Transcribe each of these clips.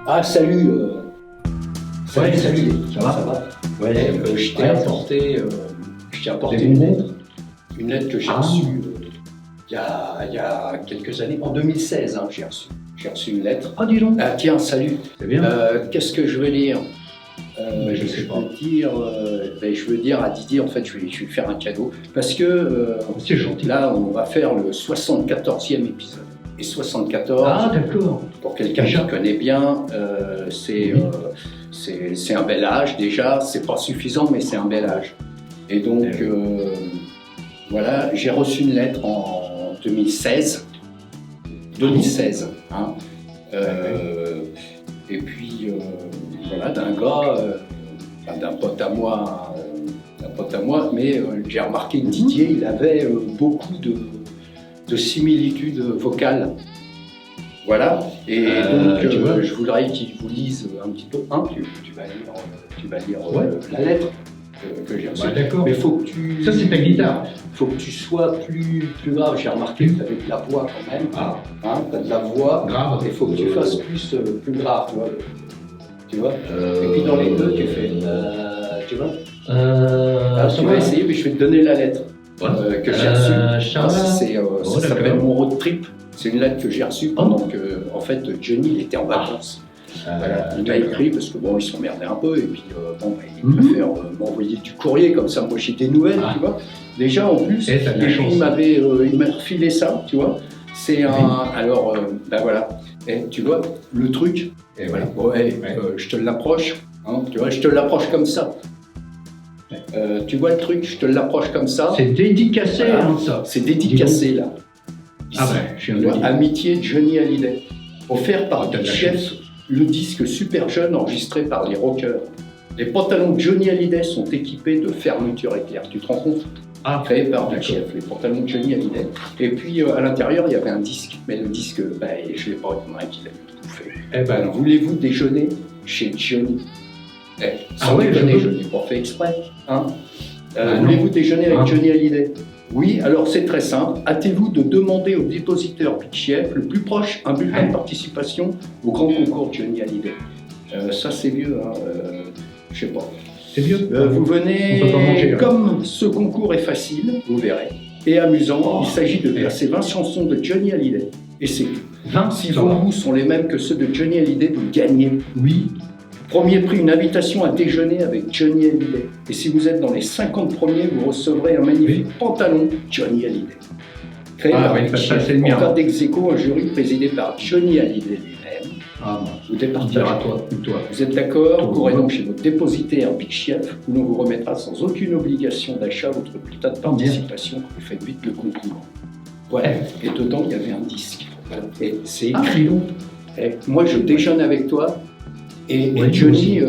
Ah, salut. Ouais, salut. Ça va. Ouais, je t'ai apporté une lettre que j'ai reçue il y a quelques années, en 2016, j'ai reçu. J'ai reçu une lettre. Ah, dis donc. Ah, tiens, salut. C'est bien. Qu'est-ce que je veux dire Je sais pas. Je veux dire à Didier, en fait, je vais lui faire un cadeau. Parce que C'est gentil. là, on va faire le 74e épisode. Et 74, Ah, d'accord. pour quelqu'un Déjà. qui connaît bien, c'est un bel âge déjà. C'est pas suffisant, mais c'est un bel âge. Et donc, voilà, j'ai reçu une lettre en 2016. 2016. Et puis, voilà, d'un gars, d'un pote à moi, mais j'ai remarqué que Didier, il avait beaucoup de similitudes vocales. Voilà, et donc je voudrais qu'il vous lise un petit peu. Tu vas lire la lettre que j'ai reçue. Bah, d'accord. Mais faut que tu... Ça, c'est ta guitare. Faut que tu sois plus grave. J'ai remarqué que tu avais de la voix quand même. Ah. Tu as de la voix. Grave. Il faut que tu fasses plus grave, tu vois. Et puis dans les deux, tu fais... tu vois. Tu vas essayer, mais je vais te donner la lettre que j'ai reçue. Ça s'appelle mon road trip. C'est une lettre que j'ai reçue pendant que, en fait, Johnny il était en vacances. Voilà. Il m'a écrit parce que bon, il s'emmerdait un peu et puis il préfère m'envoyer du courrier comme ça. Moi, j'ai des nouvelles, tu vois. Déjà en plus, il m'a refilé ça, tu vois. C'est alors, voilà. Et tu vois, le truc. Et voilà. Je te l'approche. Tu vois, je te l'approche comme ça. Tu vois le truc, je te l'approche comme ça. C'est dédicacé, ça. C'est dédicacé là. Ici. Je viens de le dire. Amitié Johnny Hallyday. Offert par Big Chef, le disque Super Jeune enregistré par les rockers. Les pantalons de Johnny Hallyday sont équipés de fermeture éclair. Tu te rends compte? Créé par Big Chef, les pantalons de Johnny Hallyday. Et puis à l'intérieur, il y avait un disque. Mais le disque, je ne l'ai pas retenu, qu'il a tout fait. Voulez-vous déjeuner chez Johnny? Je n'ai pas fait exprès. Voulez-vous déjeuner avec Johnny Hallyday? Oui, alors c'est très simple. Hâtez-vous de demander au dépositeur Big Chef le plus proche un bulletin de participation au grand concours Johnny Hallyday. Ça c'est vieux, je sais pas. C'est vieux. Vous venez, on peut pas manger, comme ce concours est facile, vous verrez, et amusant, il s'agit de classer 20 chansons de Johnny Hallyday. Et c'est 20. Si vos goûts sont les mêmes que ceux de Johnny Hallyday, vous gagnez. Oui. Premier prix, une invitation à déjeuner avec Johnny Hallyday. Et si vous êtes dans les 50 premiers, vous recevrez un magnifique pantalon Johnny Hallyday. Créé par Big Chef, en cas d'ex-aequo, un jury présidé par Johnny Hallyday lui-même. Vous départagez à toi. Vous êtes d'accord? Vous courez donc chez votre dépositaire Big Chef, où l'on vous remettra sans aucune obligation d'achat votre bulletin de participation. Vous faites vite le concours. Voilà. Et dedans, il y avait un disque. Voilà. Et c'est écrit. Moi, je déjeune avec toi. Et Johnny,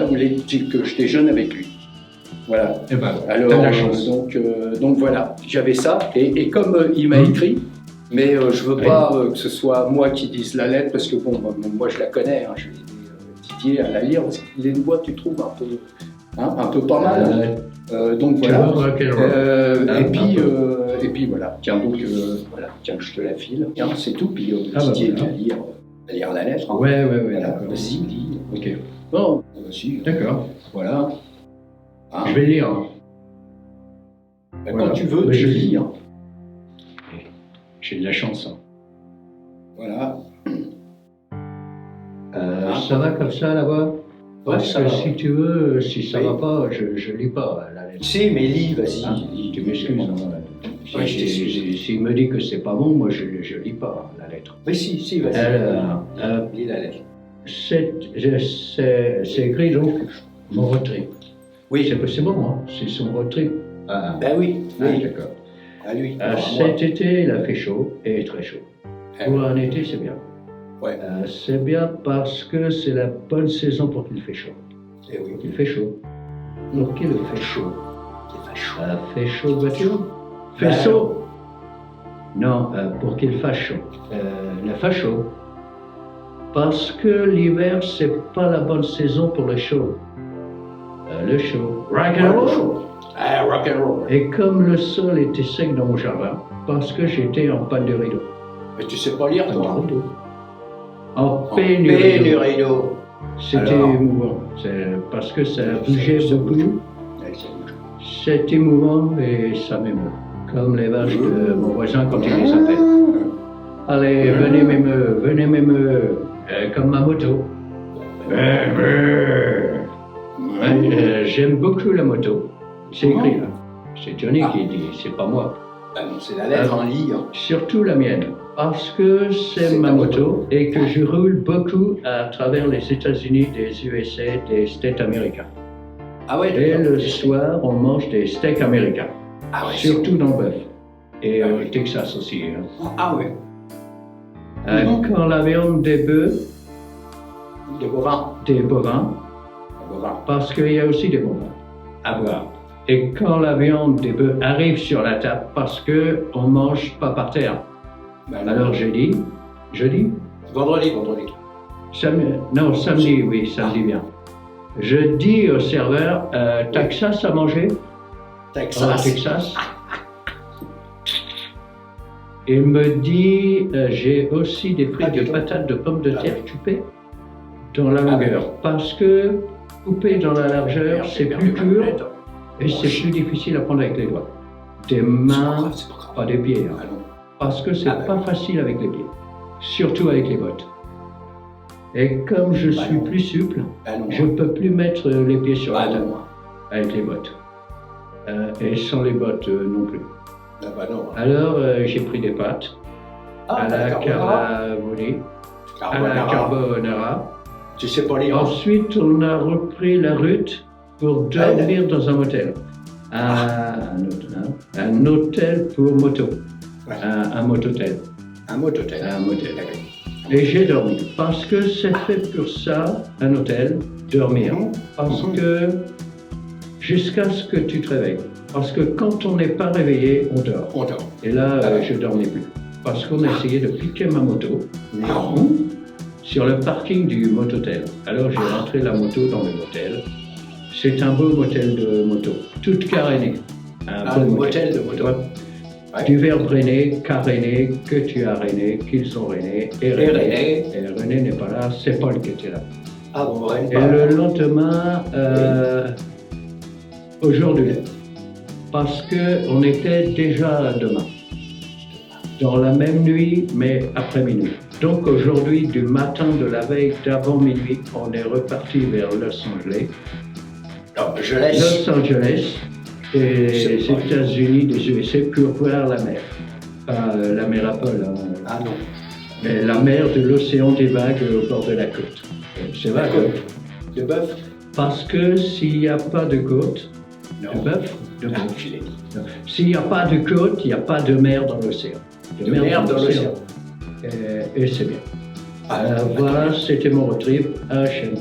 voulait que je déjeune avec lui. Voilà. Alors, t'as de la chance. Donc voilà, j'avais ça. Et comme il m'a écrit, mais je veux pas que ce soit moi qui dise la lettre, parce que moi je la connais. Je vais aider Didier à la lire, parce qu'il a une voix, tu trouves, un peu pas mal. Donc voilà. Et puis voilà. Tiens, je te la file. C'est tout. Puis Didier va lire la lettre. Ouais, voilà. D'accord. Vas-y, lis. Ok. Bon, vas-y. D'accord. Voilà. Je vais lire. Quand tu veux, tu lis. J'ai de la chance. Voilà. Ça va comme ça là-bas? Parce que si tu veux, si ça va pas, je lis pas la lettre. Si, mais lis, vas-y. Lis. Tu m'excuses. S'il me dit que c'est pas bon, moi je lis pas la lettre. Mais si, vas-y. Lis la lettre. C'est écrit donc mon road trip. Oui. C'est bon, c'est son road trip. Oui. D'accord. À lui. Cet été, il a fait chaud, et très chaud. Pour un été, c'est bien. Ouais. C'est bien parce que c'est la bonne saison pour qu'il fait chaud. Eh oui. Il fait chaud. Pour qu'il fait chaud. Fait chaud de voiture? Fait chaud? Non, pour qu'il fasse chaud. Il fasse chaud. Parce que l'hiver, c'est pas la bonne saison pour le chaud. Le chaud. Rock and roll. Rock and roll. Et comme le sol était sec dans mon jardin, parce que j'étais en panne de rideau. Mais tu sais pas lire, toi. En pénurie d'eau. Pénurie d'eau. C'était Alors émouvant, parce que ça bougeait beaucoup. Ouais, ça bouge. C'est émouvant et ça m'émeut. Comme les vaches de mon voisin quand il les appelle. Allez, venez m'émeu, comme ma moto. J'aime beaucoup la moto. C'est écrit là. C'est Johnny qui dit, c'est pas moi. Ah non, c'est la lettre en lit. Hein. Surtout la mienne. Parce que c'est ma moto et que je roule beaucoup à travers les États-Unis, des USA, des steaks américains. Ah ouais, Et d'accord. le soir, on mange des steaks américains. Ah ouais, Surtout dans le bœuf. Et Ah au oui. Texas aussi. Hein. Ah ouais. Quand la viande des bœufs, De bovin. des bovins, De bovin. parce qu'il y a aussi des bovins à voir. Et quand la viande des bœufs arrive sur la table, parce qu'on ne mange pas par terre. Ben non. Alors jeudi, Vendredi. samedi, oui, samedi bien. Je dis au serveur, Texas à manger? Texas. Texas. Il me dit, j'ai aussi des frites de patates de pommes de terre coupées dans la longueur. Parce que coupé dans la largeur, c'est plus dur et c'est plus difficile à prendre avec les doigts. Des mains, C'est pas grave. pas des pieds. Hein. Ah non. Parce que c'est Ah bah pas facile avec les pieds. Surtout avec les bottes. Et comme je suis non. plus souple, Ah non. je ne peux plus mettre les pieds sur la Ah table non. avec les bottes. Et sans les bottes non plus. Ah bah non. Alors j'ai pris des pâtes à la carbonara, à la carbonara. Tu sais pas lire. Ensuite, on a repris la route pour dormir dans un motel. Un hôtel pour moto. Ouais. Un mototel. Un mototel. Un motel. Et j'ai dormi. Parce que c'est fait pour ça, un hôtel, dormir. Parce que jusqu'à ce que tu te réveilles. Parce que quand on n'est pas réveillé, on dort. On dort. Et là, je dormais plus. Parce qu'on a essayé de piquer ma moto Non. sur le parking du mototel. Alors j'ai rentré la moto dans le motel. C'est un beau motel de moto, toute carénée. Un beau motel de moto. Ouais. Ouais. Du verbe René, caréné, que tu as René, qu'ils ont René, et René. Et René n'est pas là, c'est Paul qui était là. Ah bon, ouais. Et le lendemain, aujourd'hui, parce qu'on était déjà demain, dans la même nuit, mais après minuit. Donc aujourd'hui, du matin de la veille d'avant minuit, on est reparti vers Los Angeles. Non, je laisse. Los Angeles et les États-Unis des USA pour voir la mer. Pas la mer Apple, hein, Ah non. mais la mer de l'océan des vagues au bord de la côte. C'est vrai, De bœuf. parce que s'il n'y a pas de côte, de bœuf, de Ah, bœuf. je l'ai dit. S'il n'y a pas de côte, il n'y a pas de mer dans l'océan. De mer dans l'océan. Et c'est bien. Ah, Voilà, c'était mon road trip. J'aime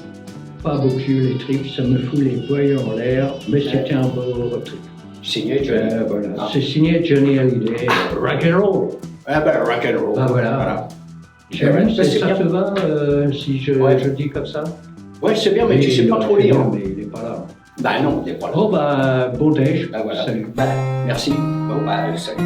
pas beaucoup les trips, ça me fout les poils en l'air, mais c'était un beau road trip. Signé Johnny. Voilà. Ah. C'est signé Johnny Hallyday, rock and roll. Ah ben, rock'n'roll. Ah, voilà. Ouais, Ça c'est te bien. va si je dis comme ça? Ouais, c'est bien, mais tu sais pas trop lire. lire. Mais il n'est pas là. Bah non, il est pas là. Oh bah, bon déj. Bah voilà. Salut. Bah, merci. Bon bah, salut.